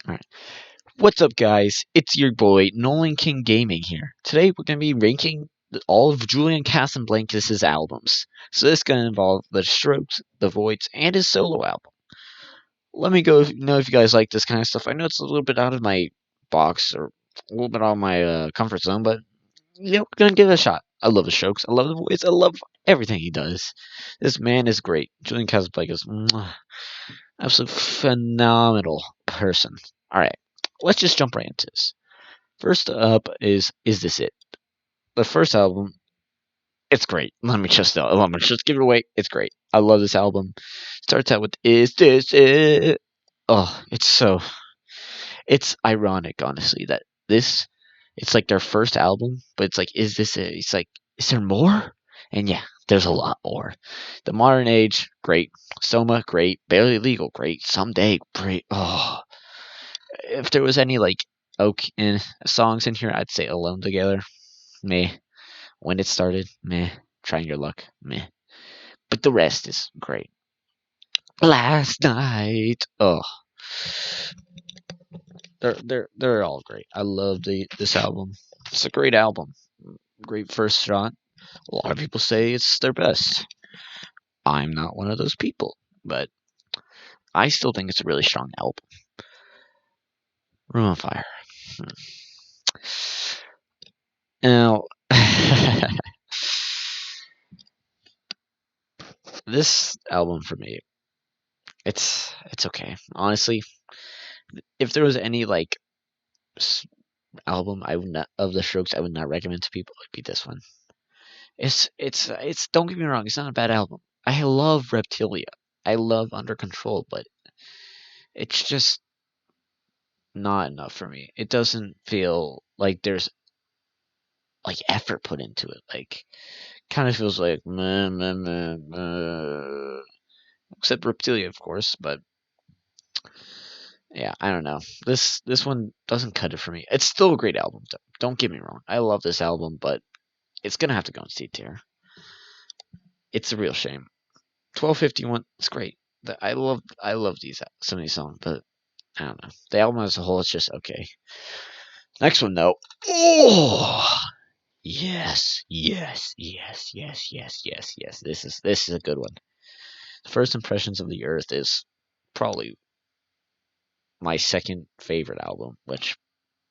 Alright. What's up, guys? It's your boy, Nolan King Gaming here. Today, we're going to be ranking all of Julian Casablancas' albums. So this is going to involve The Strokes, The Voids, and his solo album. Let me know if you guys like this kind of stuff. I know it's a little bit out of my box, or a little bit out of my comfort zone, but, we're going to give it a shot. I love The Strokes, I love The Voids, I love everything he does. This man is great. Julian Casablancas, absolute phenomenal person. Alright, let's just jump right into this. First up is This It? The first album, it's great. Let me just give it away. It's great. I love this album. Starts out with Is This It? Oh, it's ironic, honestly, that this it's like their first album, but it's like, is this it? It's like, is there more? And yeah, there's a lot more. The Modern Age, great. Soma, great. Barely Legal, great. Someday, great. Oh, if there was any like songs in here, I'd say Alone Together, meh. When it started, meh. Trying Your Luck, meh. But the rest is great. Last night, oh, they're all great. I love this album. It's a great album. Great first shot. A lot of people say it's their best. I'm not one of those people, but I still think it's a really strong album. Room on Fire. Now, this album for me, it's okay. Honestly, if there was any like album I would not of the Strokes I would not recommend to people, it'd be this one. It's don't get me wrong, it's not a bad album. I love Reptilia. I love Under Control, but it's just not enough for me. It doesn't feel like there's like effort put into it. Like, kind of feels like meh, meh, meh, meh. Except Reptilia, of course, but yeah, I don't know. This one doesn't cut it for me. It's still a great album, though. Don't get me wrong. I love this album, but it's gonna have to go in C tier. It's a real shame. 1251, it's great. I love some of these songs, but I don't know. The album as a whole is just okay. Next one though. Oh yes, yes, yes, yes, yes, yes, yes. This is a good one. First Impressions of the Earth is probably my second favorite album, which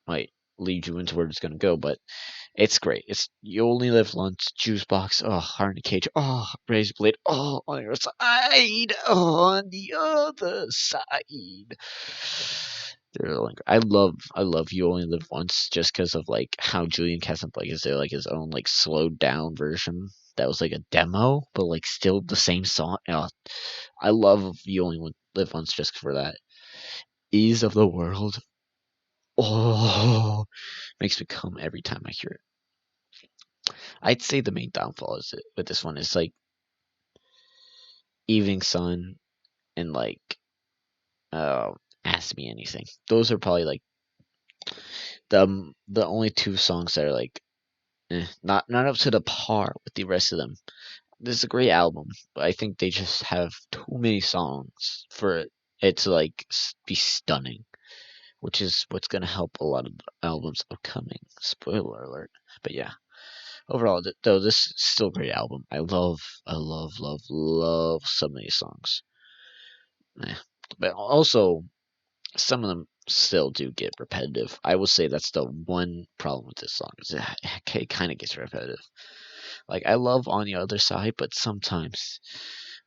might lead you into where it's gonna go, but it's great. It's You Only Live Once, Juice Box, oh, Heart in a Cage, oh, Razor Blade, oh, on your side, on the other side. I love You Only Live Once just because of like how Julian Casablancas did like his own like slowed down version that was like a demo, but like still the same song. I love You Only Live Once just for that. Ease of the World, oh, makes me come every time I hear it. I'd say the main downfall is with this one is like Evening Sun and like uh Ask Me Anything. Those are probably like the only two songs that are like not up to the par with the rest of them. This is a great album, but I think they just have too many songs for it to like be stunning, which is what's gonna help a lot of the albums upcoming. Spoiler alert. But yeah, overall, though, this is still a great album. I love some of these songs. Eh. But also, some of them still do get repetitive. I will say that's the one problem with this song is it kind of gets repetitive. Like, I love On the Other Side, but sometimes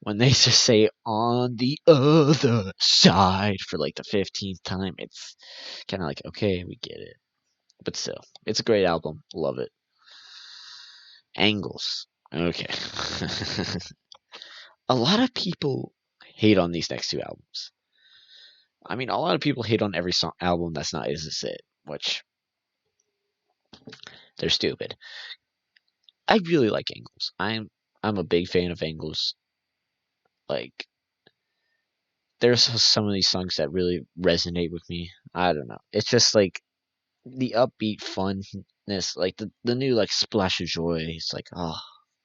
when they just say on the other side for like the 15th time, it's kind of like, okay, we get it. But still, it's a great album. Love it. Angles. Okay. A lot of people hate on these next two albums. I mean, a lot of people hate on every album that's not Is This It, which they're stupid. I really like Angles. I'm a big fan of Angles. Like, there's some of these songs that really resonate with me. I don't know. It's just like the upbeat funness, like the new like Splash of Joy. It's like, oh,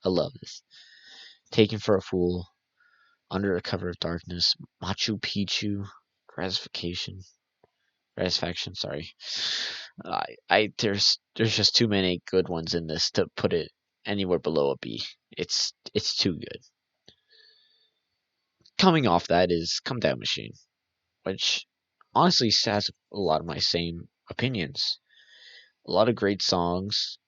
I love this. Taken for a Fool, Under the Cover of Darkness, Machu Picchu, Gratification. Satisfaction. Sorry. There's just too many good ones in this to put it anywhere below a B. It's too good. Coming off that is Come Down Machine, which honestly has a lot of my same opinions. A lot of great songs.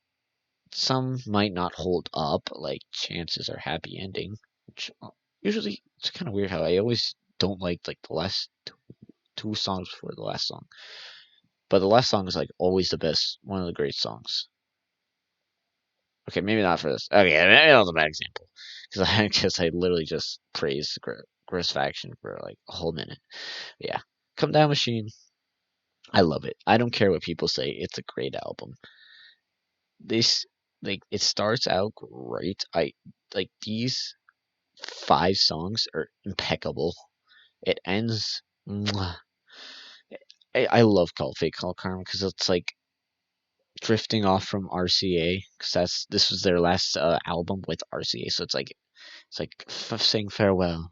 Some might not hold up, like Chances Are Happy Ending, which usually it's kind of weird how I always don't like the last two songs before the last song. But the last song is like always the best, one of the great songs. Okay, maybe not for this. Okay, maybe that was a bad example because I guess I literally just praised Gross Faction for like a whole minute. But yeah, Come Down Machine. I love it. I don't care what people say. It's a great album. This like it starts out great. I like these five songs are impeccable. It ends. Mwah. I love Call Fake Call Karma because it's like drifting off from RCA because this was their last album with RCA, so it's like saying farewell.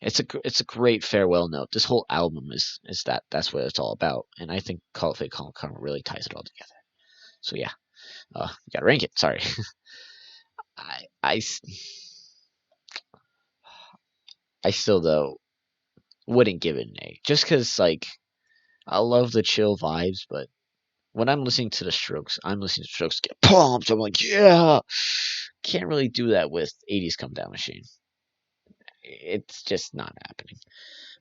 It's a great farewell note. This whole album is that's what it's all about, and I think Call Fake Call Karma really ties it all together. So yeah, you gotta rank it. Sorry, I I I still though wouldn't give it an A just because like I love the chill vibes, but when I'm listening to the Strokes, I'm listening to Strokes get pumped. I'm like, yeah. Can't really do that with 80s Come Down Machine. It's just not happening.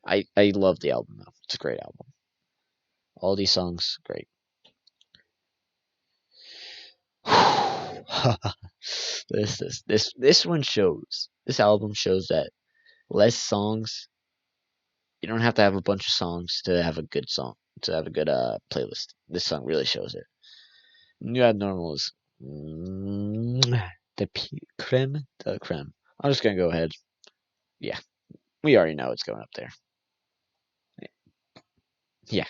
I love the album though. It's a great album. All these songs, great. This one shows. This album shows that less songs. You don't have to have a bunch of songs to have a good song to have a good playlist. This song really shows it. New Abnormal is creme de la creme. I'm just gonna go ahead. Yeah, we already know it's going up there. Yeah,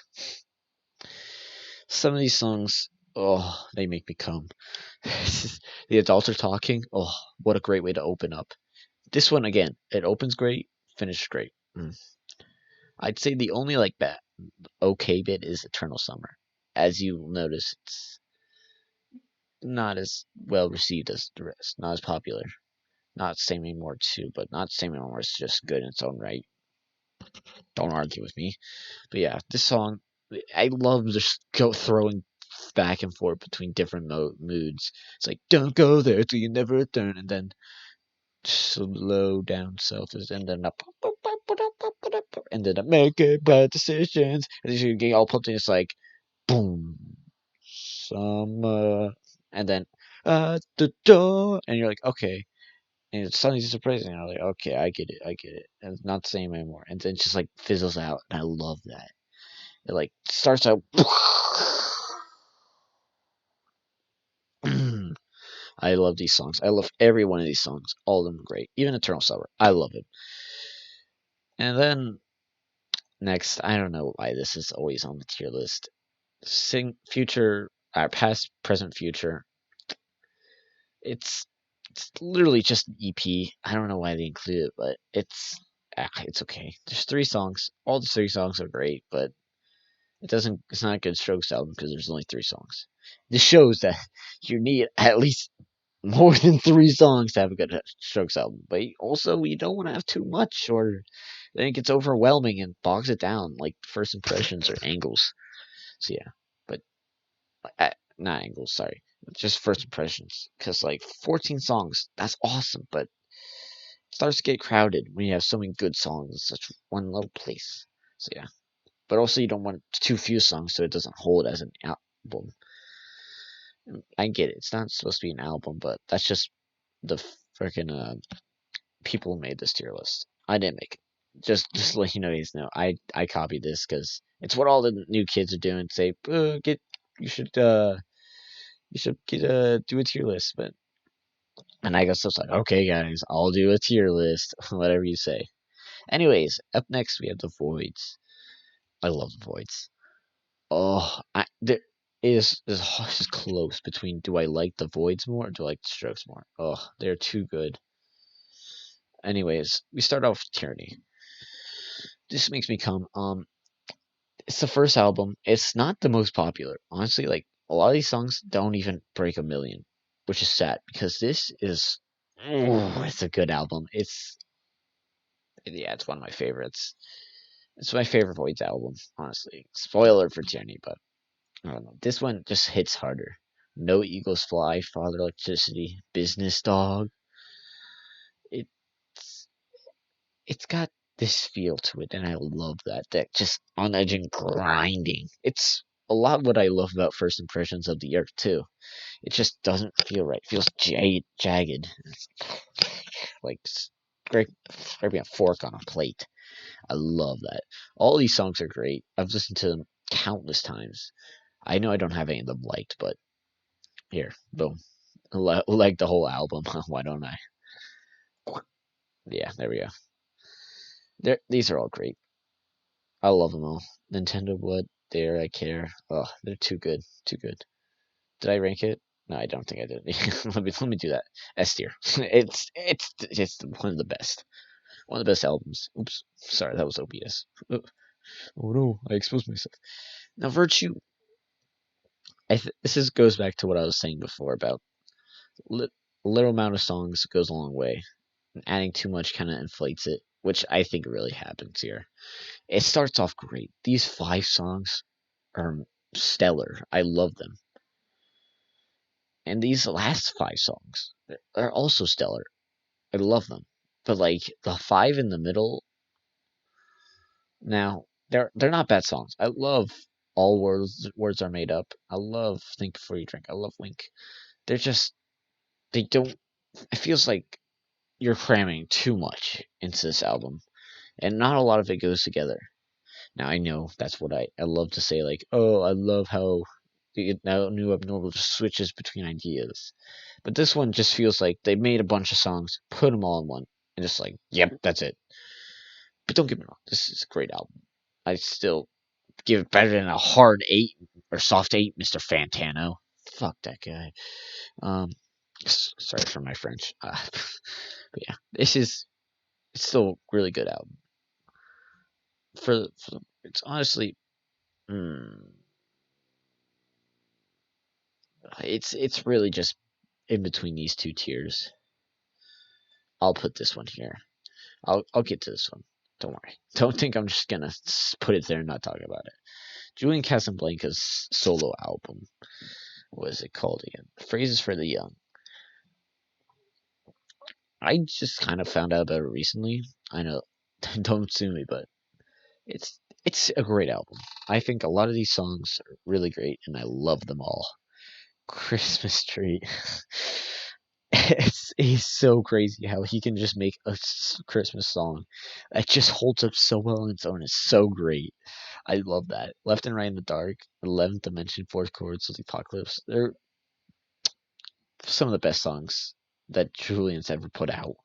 some of these songs, oh, they make me come. The adults are talking. Oh, what a great way to open up. This one again, it opens great, finishes great. I'd say the only like that okay bit is Eternal Summer. As you'll notice, it's not as well received as the rest, not as popular. Not Same Anymore too, but not Same Anymore is just good in its own right. Don't argue with me. But yeah, this song, I love just go throwing back and forth between different moods. It's like don't go there till you never return, and then slow down self and then up and then make bad decisions, and then you get all pumped and it's like boom, summer, and then the door, and you're like okay, and it's suddenly surprising. And I'm like, okay, I get it. And it's not the same anymore. And then it just like fizzles out, and I love that. It like starts out. I love these songs. I love every one of these songs. All of them are great. Even Eternal Summer. I love it. And then next, I don't know why this is always on the tier list. Sing future, past, present, future. It's it's literally just an EP. I don't know why they include it, but it's okay. There's three songs. All the three songs are great, but it doesn't. It's not a good Strokes album because there's only three songs. This shows that you need at least more than three songs to have a good Strokes album. But also, you don't want to have too much, or then it gets overwhelming and bogs it down, like First Impressions or Angles. So yeah, but not Angles. Sorry, just First Impressions. Because like 14 songs, that's awesome, but it starts to get crowded when you have so many good songs in such one little place. So yeah, but also you don't want too few songs so it doesn't hold as an album. I get it; it's not supposed to be an album, but that's just the freaking people who made this tier list. I didn't make it. Just to let you know, I copied this because it's what all the new kids are doing. Say, get you should get do a tier list, but and I guess I was like, okay, guys, I'll do a tier list, whatever you say. Anyways, up next we have the Voids. I love the Voids. Oh, there is close between do I like the Voids more or do I like the Strokes more? Oh, they're too good. Anyways, we start off with Tyranny. This makes me come. It's the first album. It's not the most popular. Honestly, like a lot of these songs don't even break a million, which is sad because this is it's a good album. It's one of my favorites. It's my favorite Voids album, honestly. Spoiler for Jenny, but I don't know. This one just hits harder. No Eagles Fly, Father Electricity, Business Dog. It's it's got this feel to it, and I love that. That just on edge and grinding. It's a lot what I love about First Impressions of the Earth too. It just doesn't feel right. It feels jagged, like scraping a fork on a plate. I love that. All these songs are great. I've listened to them countless times. I know I don't have any of them liked, but here, boom, like the whole album. Why don't I? Yeah, there we go. These are all great. I love them all. Nintendo Blood, Dare I Care. Oh, they're too good, too good. Did I rank it? No, I don't think I did. Let me do that. S tier. It's one of the best. One of the best albums. Oops, sorry, that was obvious. Oh no, I exposed myself. Now, Virtue. This goes back to what I was saying before about li- little amount of songs goes a long way. And adding too much kind of inflates it, which I think really happens here. It starts off great. These 5 songs are stellar. I love them. And these last 5 songs are also stellar. I love them. But like the 5 in the middle, now they're not bad songs. I love All Words Are Made Up. I love Think Before You Drink. I love Wink. They're just they don't it feels like you're cramming too much into this album and not a lot of it goes together. Now I know that's what I love to say, like, oh, I love how the now new abnormal just switches between ideas. But this one just feels like they made a bunch of songs, put them all in one, and just like, yep, that's it. But don't get me wrong, this is a great album. I still give it better than a hard 8 or soft 8, Mr. Fantano. Fuck that guy. Um, sorry for my French. But yeah, it's still a really good album. It's honestly, mm, it's really just in between these two tiers. I'll put this one here. I'll get to this one. Don't worry. Don't think I'm just gonna put it there and not talk about it. Julian Casablancas' solo album. What is it called again? Phrases for the Young. I just kind of found out about it recently. I know, don't sue me, but it's a great album. I think a lot of these songs are really great, and I love them all. Christmas Tree. It's so crazy how he can just make a Christmas song that just holds up so well on its own. It's so great. I love that. Left and Right in the Dark, 11th Dimension, Fourth Chords of the Apocalypse. They're some of the best songs that Julian's ever put out,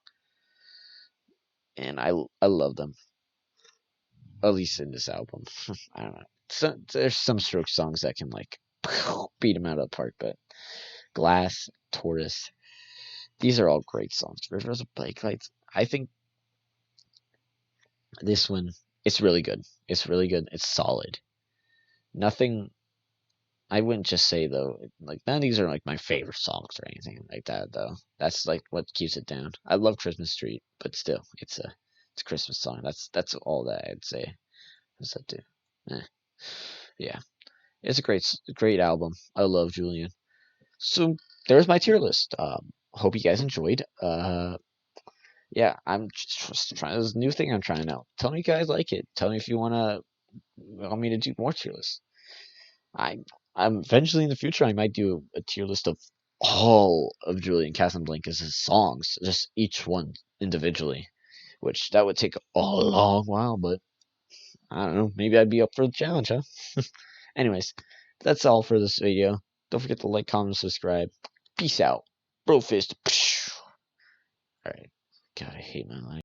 and I love them. At least in this album. I don't know. There's some Stroke songs that can like beat them out of the park, but Glass, Tortoise, these are all great songs. Rivers of Blake Lights. I think this one, it's really good. It's really good. It's solid. Nothing. I wouldn't just say though, like none of these are like my favorite songs or anything like that though. That's like what keeps it down. I love Christmas Street, but still, it's a Christmas song. That's all that I'd say. What's that do? Eh. Yeah, it's a great album. I love Julian. So there's my tier list. Hope you guys enjoyed. Yeah, I'm just trying this new thing I'm trying out. Tell me you guys like it. Tell me if you want me to do more tier lists. I I'm eventually in the future I might do a tier list of all of Julian Casablancas' songs, just each one individually, which that would take a long while, but I don't know. Maybe I'd be up for the challenge, huh? Anyways, that's all for this video. Don't forget to like, comment, subscribe. Peace out. Bro fist. Alright. God, I hate my life.